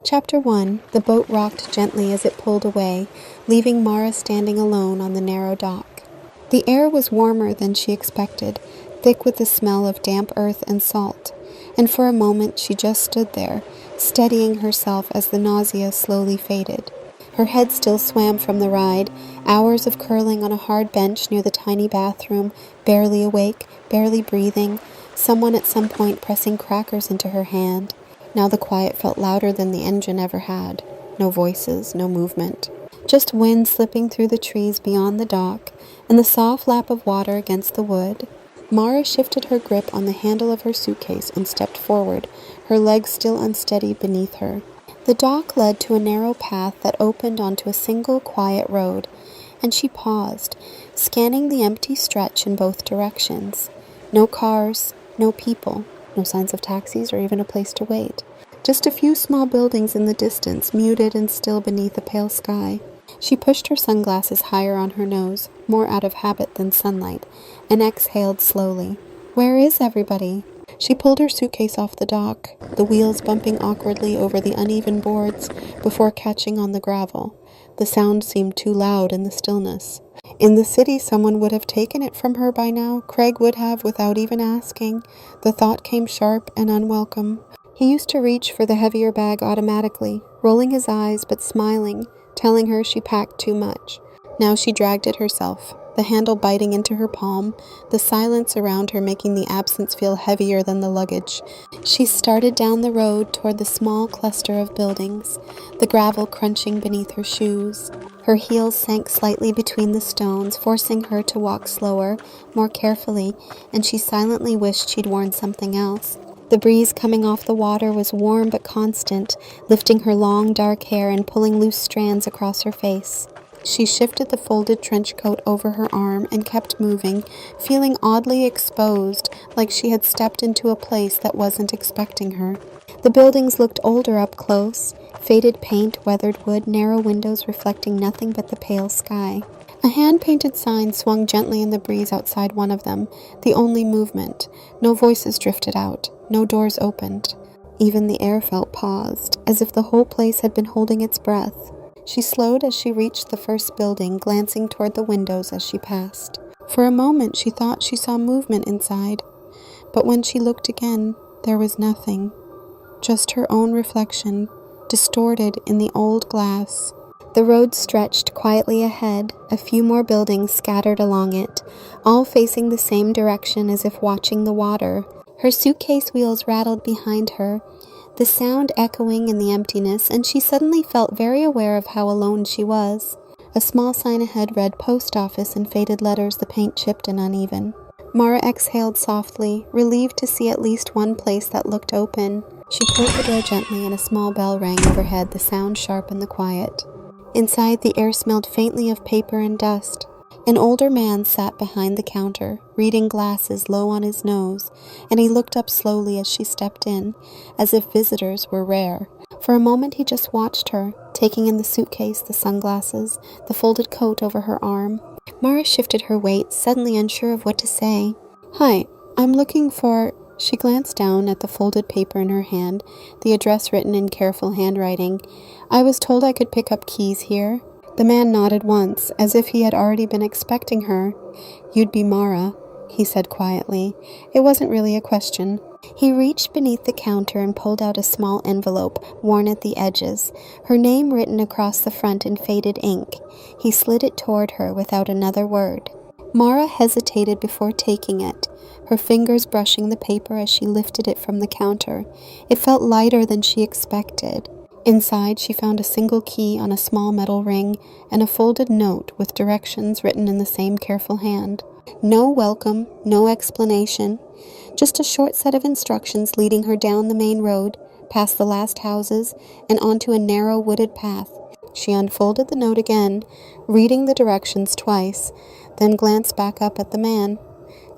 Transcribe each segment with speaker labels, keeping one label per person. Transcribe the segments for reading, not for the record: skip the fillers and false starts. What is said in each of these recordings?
Speaker 1: Chapter 1. The boat rocked gently as it pulled away, leaving Mara standing alone on the narrow dock. The air was warmer than she expected, thick with the smell of damp earth and salt, and for a moment she just stood there, steadying herself as the nausea slowly faded. Her head still swam from the ride, hours of curling on a hard bench near the tiny bathroom, barely awake, barely breathing, someone at some point pressing crackers into her hand. Now the quiet felt louder than the engine ever had. No voices, no movement. Just wind slipping through the trees beyond the dock, and the soft lap of water against the wood. Mara shifted her grip on the handle of her suitcase and stepped forward, her legs still unsteady beneath her. The dock led to a narrow path that opened onto a single quiet road, and she paused, scanning the empty stretch in both directions. No cars, no people. No signs of taxis or even a place to wait. Just a few small buildings in the distance, muted and still beneath a pale sky. She pushed her sunglasses higher on her nose, more out of habit than sunlight, and exhaled slowly. Where is everybody? She pulled her suitcase off the dock, the wheels bumping awkwardly over the uneven boards before catching on the gravel. The sound seemed too loud in the stillness. In the city, someone would have taken it from her by now. Craig would have, without even asking. The thought came sharp and unwelcome. He used to reach for the heavier bag automatically, rolling his eyes but smiling, telling her she packed too much. Now she dragged it herself, the handle biting into her palm, the silence around her making the absence feel heavier than the luggage. She started down the road toward the small cluster of buildings, the gravel crunching beneath her shoes. Her heels sank slightly between the stones, forcing her to walk slower, more carefully, and she silently wished she'd worn something else. The breeze coming off the water was warm but constant, lifting her long dark hair and pulling loose strands across her face. She shifted the folded trench coat over her arm and kept moving, feeling oddly exposed, like she had stepped into a place that wasn't expecting her. The buildings looked older up close, faded paint, weathered wood, narrow windows reflecting nothing but the pale sky. A hand-painted sign swung gently in the breeze outside one of them, the only movement. No voices drifted out, no doors opened. Even the air felt paused, as if the whole place had been holding its breath. She slowed as she reached the first building, glancing toward the windows as she passed. For a moment she thought she saw movement inside, but when she looked again, there was nothing. Just her own reflection, distorted in the old glass. The road stretched quietly ahead, a few more buildings scattered along it, all facing the same direction as if watching the water. Her suitcase wheels rattled behind her, the sound echoing in the emptiness, and she suddenly felt very aware of how alone she was. A small sign ahead read post office in faded letters, the paint chipped and uneven. Mara exhaled softly, relieved to see at least one place that looked open. She pulled the door gently and a small bell rang overhead, the sound sharp in the quiet. Inside, the air smelled faintly of paper and dust. An older man sat behind the counter, reading glasses low on his nose, and he looked up slowly as she stepped in, as if visitors were rare. For a moment he just watched her, taking in the suitcase, the sunglasses, the folded coat over her arm. Mara shifted her weight, suddenly unsure of what to say. "Hi, I'm looking for..." She glanced down at the folded paper in her hand, the address written in careful handwriting. "I was told I could pick up keys here." The man nodded once, as if he had already been expecting her. "You'd be Mara," he said quietly. It wasn't really a question. He reached beneath the counter and pulled out a small envelope, worn at the edges, her name written across the front in faded ink. He slid it toward her without another word. Mara hesitated before taking it, her fingers brushing the paper as she lifted it from the counter. It felt lighter than she expected. Inside, she found a single key on a small metal ring and a folded note with directions written in the same careful hand. No welcome, no explanation, just a short set of instructions leading her down the main road, past the last houses, and onto a narrow wooded path. She unfolded the note again, reading the directions twice, then glanced back up at the man.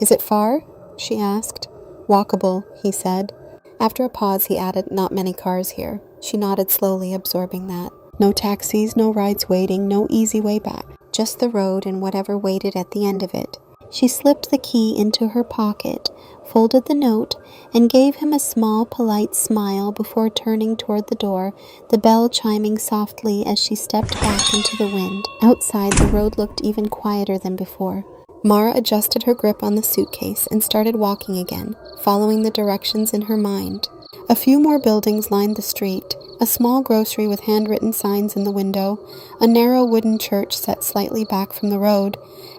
Speaker 1: "Is it far?" she asked. "Walkable," he said. After a pause, he added, "Not many cars here." She nodded slowly, absorbing that. No taxis, no rides waiting, no easy way back. Just the road and whatever waited at the end of it. She slipped the key into her pocket, folded the note, and gave him a small, polite smile before turning toward the door, the bell chiming softly as she stepped back into the wind. Outside, the road looked even quieter than before. Mara adjusted her grip on the suitcase and started walking again, following the directions in her mind. A few more buildings lined the street, a small grocery with handwritten signs in the window, a narrow wooden church set slightly back from the road,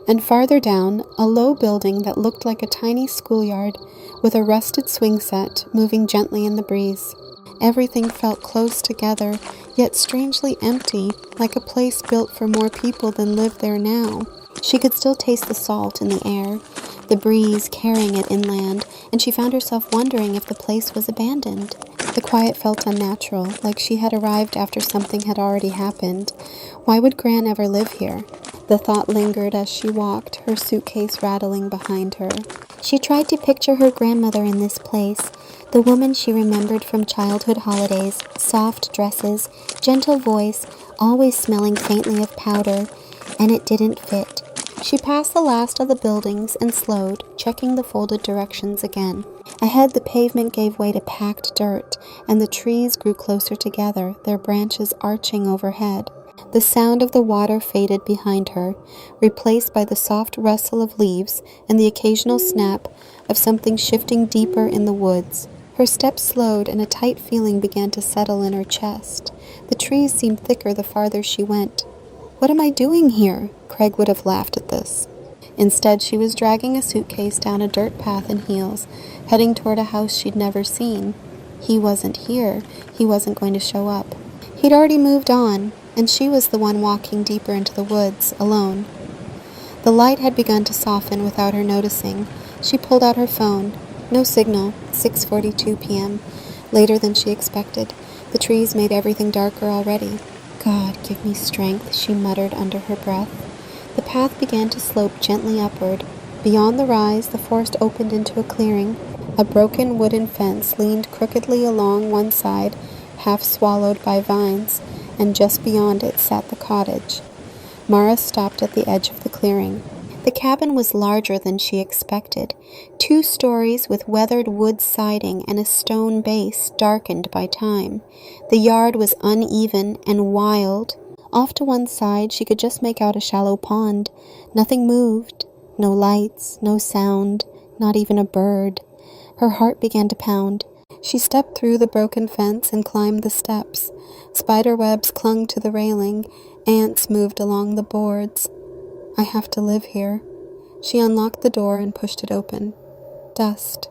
Speaker 1: and farther down, a low building that looked like a tiny schoolyard with a rusted swing set moving gently in the breeze. Everything felt close together, yet strangely empty, like a place built for more people than live there now. She could still taste the salt in the air, the breeze carrying it inland, and she found herself wondering if the place was abandoned. The quiet felt unnatural, like she had arrived after something had already happened. Why would Gran ever live here? The thought lingered as she walked, her suitcase rattling behind her. She tried to picture her grandmother in this place, the woman she remembered from childhood holidays, soft dresses, gentle voice, always smelling faintly of powder, and it didn't fit. She passed the last of the buildings and slowed, checking the folded directions again. Ahead, the pavement gave way to packed dirt, and the trees grew closer together, their branches arching overhead. The sound of the water faded behind her, replaced by the soft rustle of leaves and the occasional snap of something shifting deeper in the woods. Her steps slowed, and a tight feeling began to settle in her chest. The trees seemed thicker the farther she went. "What am I doing here?" Craig would have laughed at this. Instead, she was dragging a suitcase down a dirt path in heels, heading toward a house she'd never seen. He wasn't here. He wasn't going to show up. He'd already moved on, and she was the one walking deeper into the woods, alone. The light had begun to soften without her noticing. She pulled out her phone. No signal. 6:42 p.m. Later than she expected. The trees made everything darker already. "God, give me strength," she muttered under her breath. The path began to slope gently upward. Beyond the rise, the forest opened into a clearing. A broken wooden fence leaned crookedly along one side, half swallowed by vines, and just beyond it sat the cottage. Mara stopped at the edge of the clearing. The cabin was larger than she expected. 2 stories with weathered wood siding and a stone base darkened by time. The yard was uneven and wild. Off to one side, she could just make out a shallow pond. Nothing moved. No lights, no sound, not even a bird. Her heart began to pound. She stepped through the broken fence and climbed the steps. Spider webs clung to the railing. Ants moved along the boards. "I have to live here." She unlocked the door and pushed it open. Dust.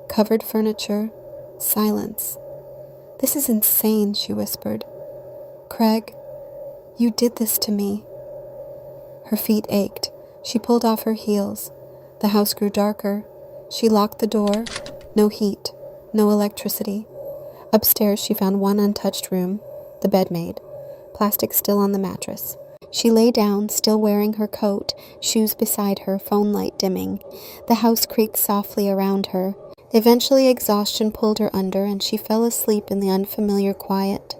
Speaker 1: Covered furniture. Silence. "This is insane," she whispered. "Craig, you did this to me." Her feet ached. She pulled off her heels. The house grew darker. She locked the door. No heat. No electricity. Upstairs, she found one untouched room, the bed made, plastic still on the mattress. She lay down, still wearing her coat, shoes beside her, phone light dimming. The house creaked softly around her. Eventually, exhaustion pulled her under, and she fell asleep in the unfamiliar quiet.